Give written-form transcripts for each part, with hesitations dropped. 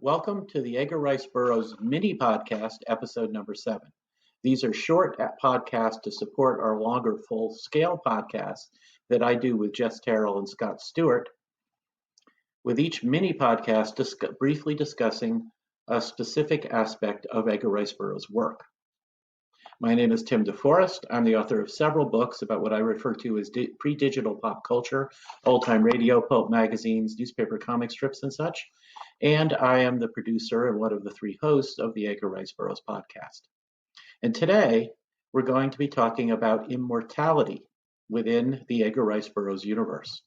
Welcome to the Edgar Rice Burroughs mini podcast, episode number 7. These are short podcasts to support our longer full scale podcasts that I do with Jess Terrell and Scott Stewart, with each mini podcast briefly discussing a specific aspect of Edgar Rice Burroughs' work. My name is Tim DeForest. I'm the author of several books about what I refer to as pre-digital pop culture, old-time radio, pulp magazines, newspaper comic strips, and such. And I am the producer and one of the 3 hosts of the Edgar Rice Burroughs podcast. And today, we're going to be talking about immortality within the Edgar Rice Burroughs universe.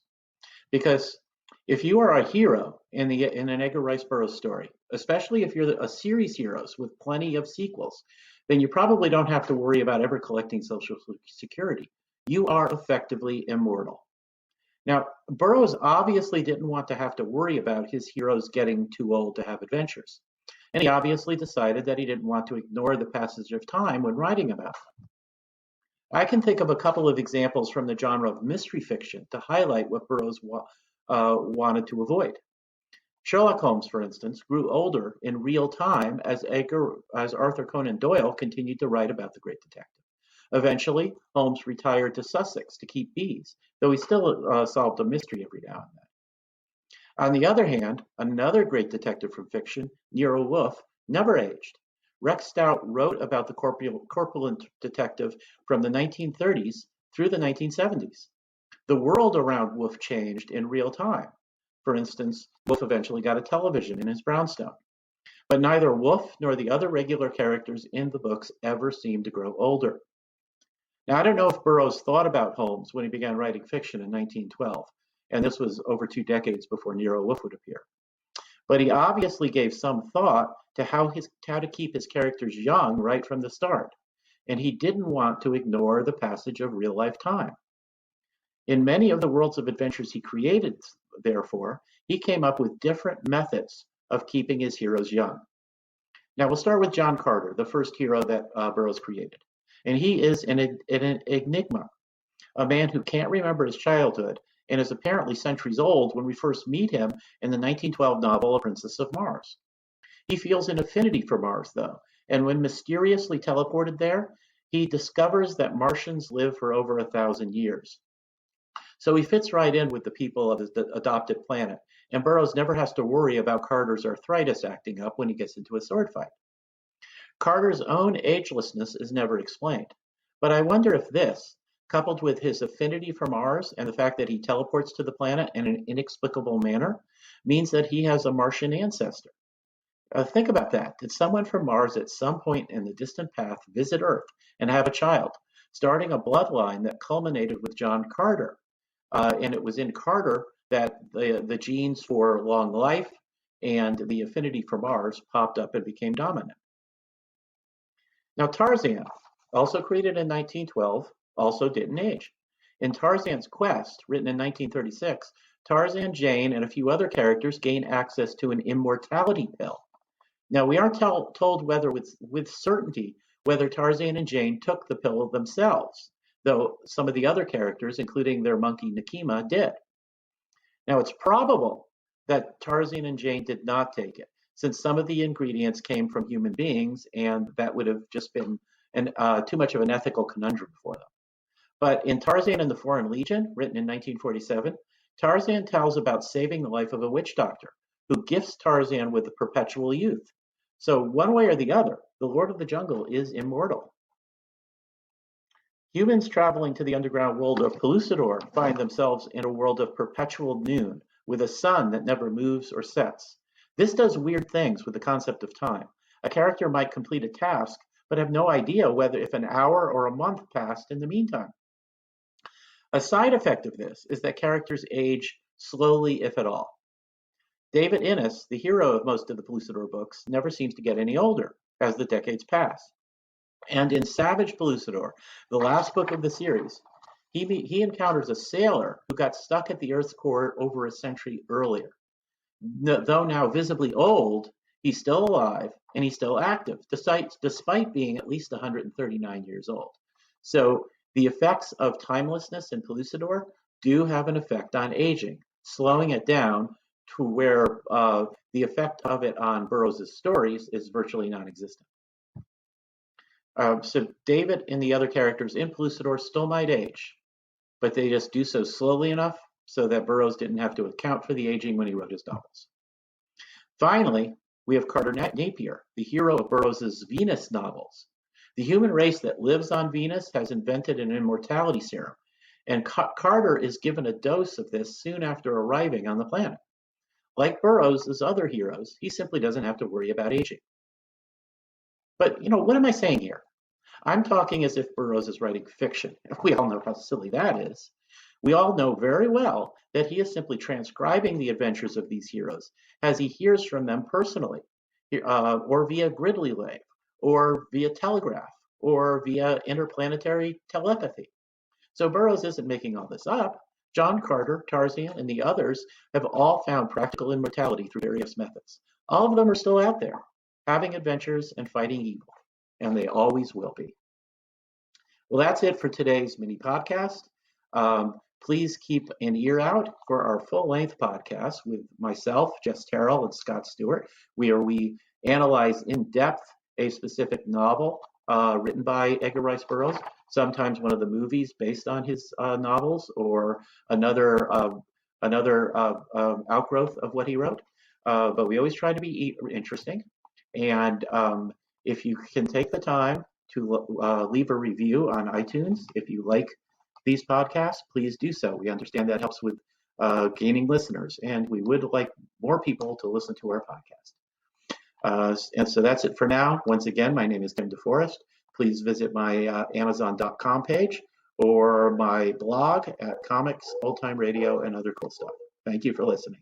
Because if you are a hero in an Edgar Rice Burroughs story, especially if you're a series heroes with plenty of sequels, then you probably don't have to worry about ever collecting Social Security. You are effectively immortal. Now, Burroughs obviously didn't want to have to worry about his heroes getting too old to have adventures. And he obviously decided that he didn't want to ignore the passage of time when writing about them. I can think of a couple of examples from the genre of mystery fiction to highlight what Burroughs wanted to avoid. Sherlock Holmes, for instance, grew older in real time as Arthur Conan Doyle continued to write about the great detective. Eventually, Holmes retired to Sussex to keep bees, though he still solved a mystery every now and then. On the other hand, another great detective from fiction, Nero Wolfe, never aged. Rex Stout wrote about the corpulent detective from the 1930s through the 1970s. The world around Wolfe changed in real time. For instance, Wolfe eventually got a television in his brownstone. But neither Wolfe nor the other regular characters in the books ever seemed to grow older. Now, I don't know if Burroughs thought about Holmes when he began writing fiction in 1912, and this was over 2 decades before Nero Wolfe would appear. But he obviously gave some thought to how to keep his characters young right from the start, and he didn't want to ignore the passage of real-life time. In many of the worlds of adventures he created, therefore, he came up with different methods of keeping his heroes young. Now, we'll start with John Carter, the first hero that Burroughs created. And he is an enigma, a man who can't remember his childhood and is apparently centuries old when we first meet him in the 1912 novel A Princess of Mars. He feels an affinity for Mars, though, and when mysteriously teleported there, he discovers that Martians live for over 1,000 years. So he fits right in with the people of his adopted planet, and Burroughs never has to worry about Carter's arthritis acting up when he gets into a sword fight. Carter's own agelessness is never explained, but I wonder if this, coupled with his affinity for Mars and the fact that he teleports to the planet in an inexplicable manner, means that he has a Martian ancestor. Think about that. Did someone from Mars at some point in the distant past visit Earth and have a child, starting a bloodline that culminated with John Carter? And it was in Carter that the genes for long life and the affinity for Mars popped up and became dominant. Now, Tarzan, also created in 1912, also didn't age. In Tarzan's Quest, written in 1936, Tarzan, Jane, and a few other characters gain access to an immortality pill. Now, we aren't told whether with certainty whether Tarzan and Jane took the pill themselves, though some of the other characters, including their monkey Nakima, did. Now, it's probable that Tarzan and Jane did not take it, since some of the ingredients came from human beings, and that would have just been too much of an ethical conundrum for them. But in Tarzan and the Foreign Legion, written in 1947, Tarzan tells about saving the life of a witch doctor, who gifts Tarzan with perpetual youth. So one way or the other, the Lord of the Jungle is immortal. Humans traveling to the underground world of Pellucidor find themselves in a world of perpetual noon, with a sun that never moves or sets. This does weird things with the concept of time. A character might complete a task, but have no idea whether if an hour or a month passed in the meantime. A side effect of this is that characters age slowly, if at all. David Innes, the hero of most of the Pellucidor books, never seems to get any older as the decades pass. And in Savage Pellucidor, the last book of the series, he encounters a sailor who got stuck at the Earth's core over a century earlier. Though now visibly old, he's still alive and he's still active, despite being at least 139 years old. So the effects of timelessness in Pellucidor do have an effect on aging, slowing it down to where the effect of it on Burroughs' stories is virtually non-existent. So David and the other characters in Pellucidor still might age, but they just do so slowly enough so that Burroughs didn't have to account for the aging when he wrote his novels. Finally, we have Carson Napier, the hero of Burroughs' Venus novels. The human race that lives on Venus has invented an immortality serum, and Carter is given a dose of this soon after arriving on the planet. Like Burroughs' other heroes, he simply doesn't have to worry about aging. But, what am I saying here? I'm talking as if Burroughs is writing fiction. We all know how silly that is. We all know very well that he is simply transcribing the adventures of these heroes as he hears from them personally, or via gridley wave, or via telegraph, or via interplanetary telepathy. So Burroughs isn't making all this up. John Carter, Tarzan, and the others have all found practical immortality through various methods. All of them are still out there, having adventures and fighting evil, and they always will be. Well, that's it for today's mini podcast. Please keep an ear out for our full-length podcast with myself, Jess Terrell, and Scott Stewart, where we analyze in depth a specific novel written by Edgar Rice Burroughs, sometimes one of the movies based on his novels, or another outgrowth of what he wrote. But we always try to be interesting. And if you can take the time to leave a review on iTunes, if you like these podcasts, please do so. We understand that helps with gaining listeners, and we would like more people to listen to our podcast. And so that's it for now. Once again, my name is Tim DeForest. Please visit my Amazon.com page or my blog at Comics, Old Time Radio, and other cool stuff. Thank you for listening.